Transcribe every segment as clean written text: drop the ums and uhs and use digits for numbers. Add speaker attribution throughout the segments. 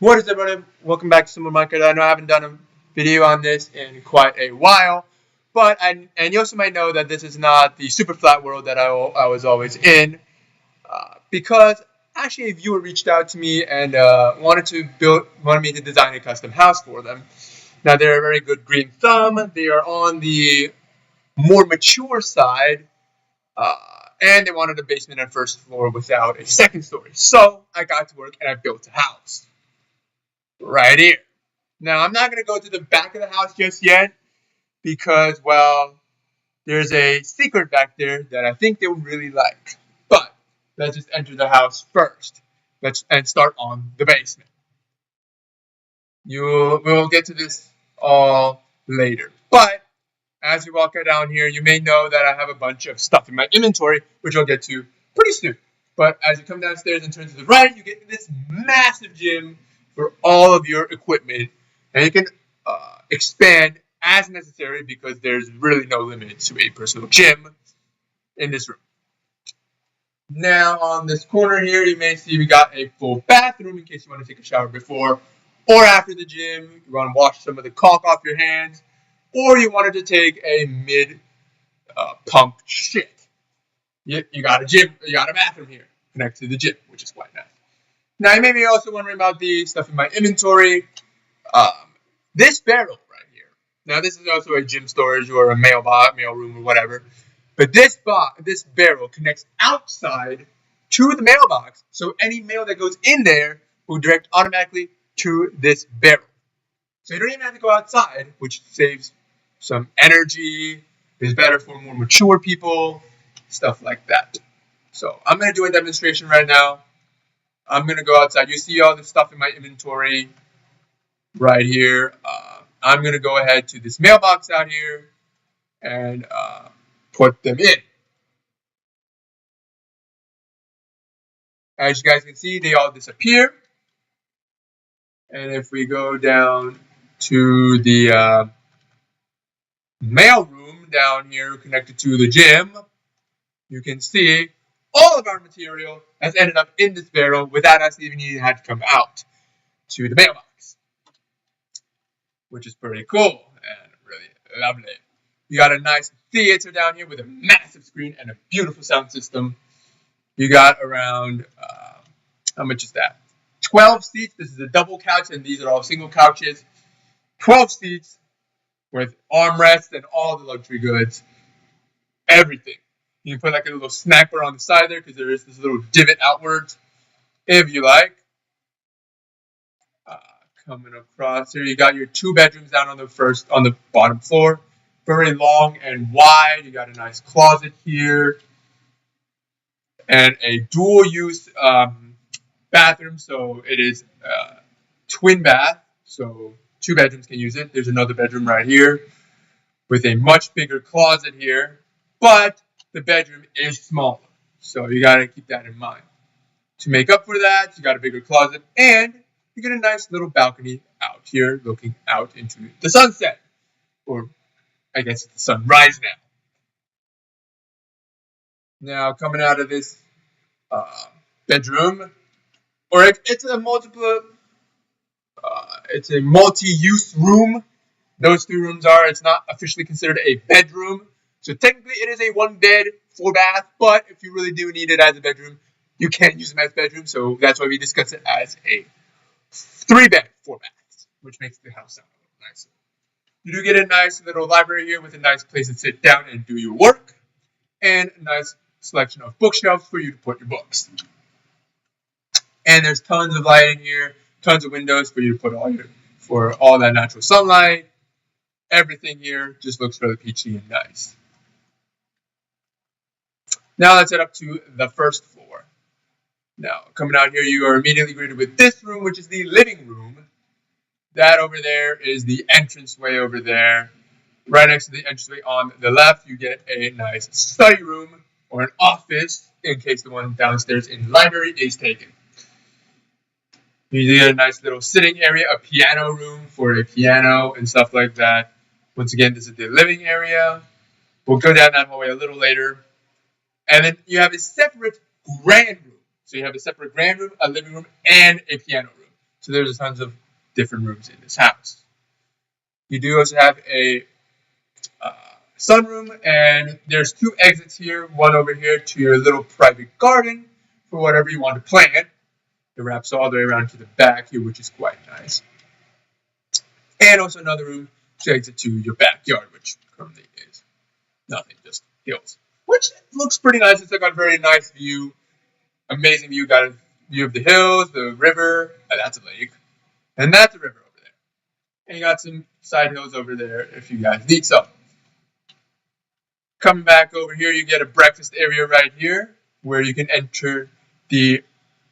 Speaker 1: What is up, everybody? Welcome back to Summer Market. I know I haven't done a video on this in quite a while, but you also might know that this is not the super flat world that I was always in, because actually a viewer reached out to me and wanted me to design a custom house for them. Now they're a very good green thumb. They are on the more mature side, uh, and they wanted a basement and first floor without a second story. So I got to work and I built a house right here. Now, I'm not going to go to the back of the house just yet because, well, there's a secret back there that I think they would really like. But let's just enter the house first. And start on the basement. We'll get to this all later. But as you walk down here, you may know that I have a bunch of stuff in my inventory, which I'll get to pretty soon. But as you come downstairs and turn to the right, you get this massive gym for all of your equipment. And you can expand as necessary because there's really no limit to a personal gym in this room. Now on this corner here, you may see we got a full bathroom in case you want to take a shower before or after the gym. You want to wash some of the caulk off your hands, or you wanted to take a mid-pump shit. You got a bathroom here connected to the gym, which is quite nice. Now you may be also wondering about the stuff in my inventory. This barrel right here. Now this is also a gym storage or a mail room or whatever. But this barrel connects outside to the mailbox, so any mail that goes in there will direct automatically to this barrel. So you don't even have to go outside, which saves some energy, is better for more mature people, stuff like that. So I'm going to do a demonstration right now. I'm going to go outside. You see all the stuff in my inventory right here. I'm going to go ahead to this mailbox out here and put them in. As you guys can see, they all disappear. And if we go down to the mail room down here connected to the gym, you can see all of our material has ended up in this barrel without us even needing to have to come out to the mailbox, which is pretty cool and really lovely. You got a nice theater down here with a massive screen and a beautiful sound system. You got around, how much is that? 12 seats. This is a double couch, and these are all single couches. 12 seats with armrests and all the luxury goods. Everything. You can put like a little snack bar on the side there because there is this little divot outwards, if you like. Coming across here, you got your 2 bedrooms down on the bottom floor. Very long and wide. You got a nice closet here. And a dual use bathroom. So it is twin bath. So 2 bedrooms can use it. There's another bedroom right here with a much bigger closet here. But the bedroom is smaller. So you got to keep that in mind. To make up for that, you got a bigger closet and you get a nice little balcony out here looking out into the sunset. Or I guess it's the sunrise now. Now coming out of this bedroom, or it's a multi-use room. Those 3 rooms are. It's not officially considered a bedroom. So technically it is a 1-bed, 4-bath, but if you really do need it as a bedroom, you can use them as bedroom. So that's why we discuss it as a 3-bed, 4-bath, which makes the house sound a little nicer. You do get a nice little library here with a nice place to sit down and do your work, and a nice selection of bookshelves for you to put your books. And there's tons of light in here, tons of windows for you to put all that natural sunlight. Everything here just looks really peachy and nice. Now let's head up to the first floor. Now, coming out here, you are immediately greeted with this room, which is the living room. That over there is the entranceway over there. Right next to the entranceway on the left, you get a nice study room or an office in case the one downstairs in the library is taken. You get a nice little sitting area, a piano room for a piano and stuff like that. Once again, this is the living area. We'll go down that hallway a little later. And then you have a separate grand room. So you have a separate grand room, a living room, and a piano room. So there's tons of different rooms in this house. You do also have a sunroom, and there's 2 exits here. One over here to your little private garden for whatever you want to plant. It wraps all the way around to the back here, which is quite nice. And also another room to exit to your backyard, which currently is nothing, just hills. Which looks pretty nice. It's got a very nice view. Amazing view. Got a view of the hills, the river. That's a lake. And that's a river over there. And you got some side hills over there if you guys need some. Coming back over here, you get a breakfast area right here where you can enter the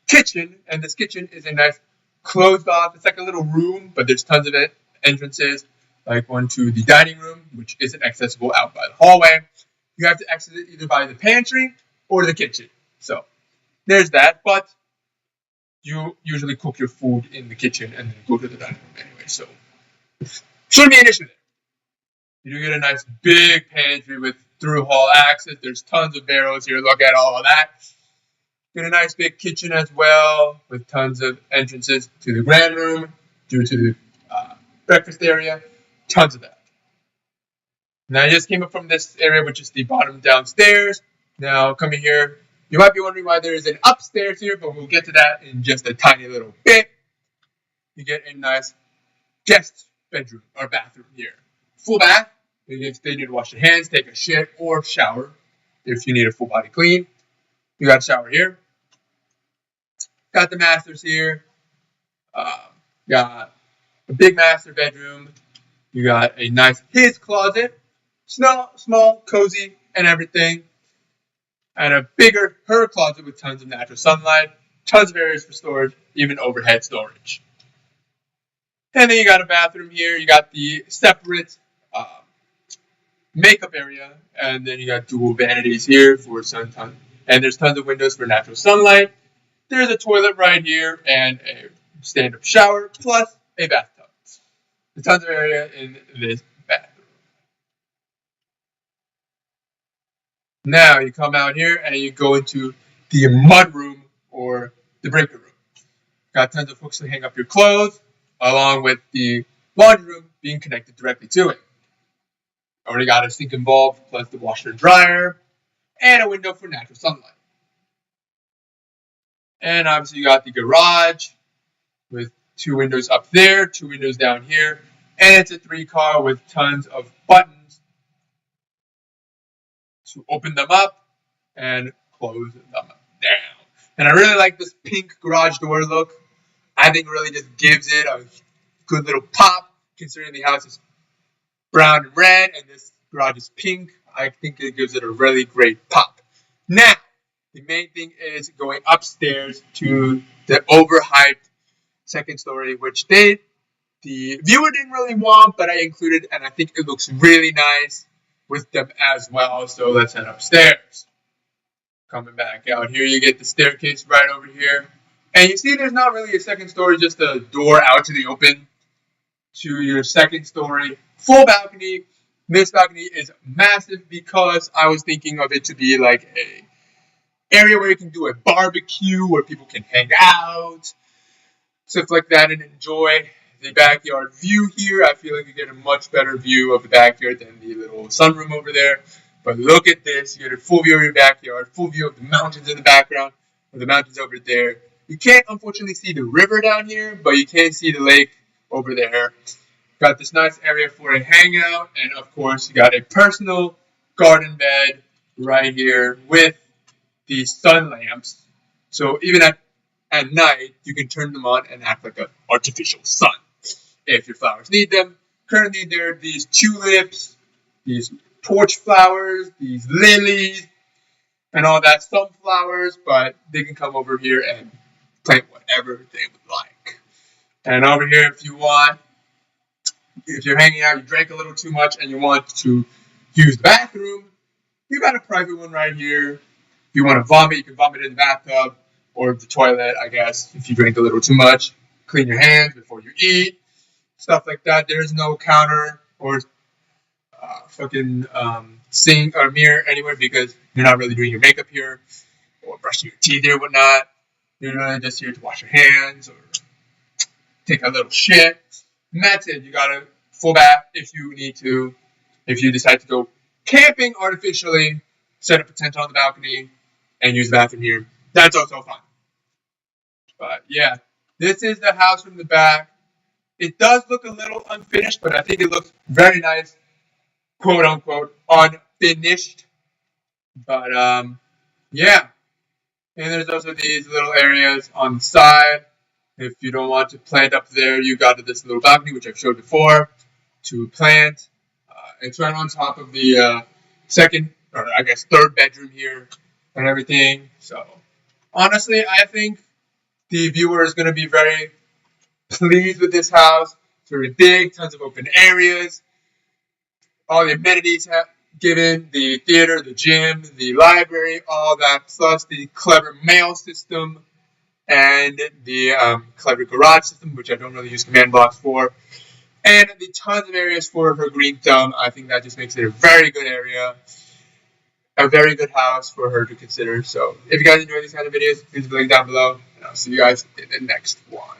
Speaker 1: kitchen. And this kitchen is a nice closed off. It's like a little room, but there's tons of entrances, like one to the dining room, which isn't accessible out by the hallway. You have to exit it either by the pantry or the kitchen. So there's that, but you usually cook your food in the kitchen and then go to the dining room anyway, so shouldn't be an issue there. You do get a nice big pantry with through hall access. There's tons of barrels here. Look at all of that. Get a nice big kitchen as well with tons of entrances to the grand room, due to the breakfast area. Tons of that. Now I just came up from this area, which is the bottom downstairs. Now coming here, you might be wondering why there is an upstairs here, but we'll get to that in just a tiny little bit. You get a nice guest bedroom or bathroom here. Full bath. If they need to wash their hands, take a shit, or shower if you need a full body clean. You got a shower here. Got the masters here. Got a big master bedroom. You got a nice his closet. Small, cozy, and everything. And a bigger her closet with tons of natural sunlight. Tons of areas for storage, even overhead storage. And then you got a bathroom here. You got the separate makeup area. And then you got dual vanities here for suntan. And there's tons of windows for natural sunlight. There's a toilet right here and a stand-up shower, plus a bathtub. There's tons of area in this bathroom. Now you come out here and you go into the mud room or the breaker room. Got tons of hooks to hang up your clothes, along with the laundry room being connected directly to it. Already got a sink involved, plus the washer and dryer, and a window for natural sunlight. And obviously you got the garage with 2 windows up there, 2 windows down here, and it's a 3-car with tons of buttons to open them up and close them down. And I really like this pink garage door look. I think it really just gives it a good little pop, considering the house is brown and red and this garage is pink. I think it gives it a really great pop. Now, the main thing is going upstairs to the overhyped second story, which the viewer didn't really want, but I included, and I think it looks really nice with them as well. So let's head upstairs. Coming back out here, you get the staircase right over here. And you see there's not really a second story, just a door out to the open to your second story. Full balcony. This balcony is massive because I was thinking of it to be like a area where you can do a barbecue, where people can hang out, stuff like that, and enjoy the backyard view here. I feel like you get a much better view of the backyard than the little sunroom over there. But look at this. You get a full view of your backyard, full view of the mountains in the background, or the mountains over there. You can't, unfortunately, see the river down here, but you can see the lake over there. Got this nice area for a hangout, and of course, you got a personal garden bed right here with these sun lamps. So even at night, you can turn them on and act like an artificial sun if your flowers need them. Currently, there are these tulips, these torch flowers, these lilies, and all that, sunflowers, but they can come over here and plant whatever they would like. And over here, if you're hanging out, you drank a little too much, and you want to use the bathroom, you got a private one right here. If you want to vomit, you can vomit in the bathtub or the toilet, I guess, if you drank a little too much. Clean your hands before you eat, stuff like that. There's no counter or sink or mirror anywhere because you're not really doing your makeup here or brushing your teeth or whatnot. You're really just here to wash your hands or take a little shit. And that's it. You got a full bath if you need to. If you decide to go camping artificially, set up a tent on the balcony and use the bathroom here. That's also fine. But yeah, this is the house from the back. It does look a little unfinished, but I think it looks very nice, quote unquote, unfinished. But yeah. And there's also these little areas on the side. If you don't want to plant up there, you got this little balcony, which I've showed before, to plant. It's right on top of the second, or I guess third bedroom here and everything. So honestly, I think the viewer is going to be very pleased with this house. It's very big, tons of open areas, all the amenities given, the theater, the gym, the library, all that, plus the clever mail system and the clever garage system, which I don't really use command blocks for, and the tons of areas for her green thumb. I think that just makes it a very good area, a very good house for her to consider. So if you guys enjoy these kind of videos, please leave a link down below, and I'll see you guys in the next one.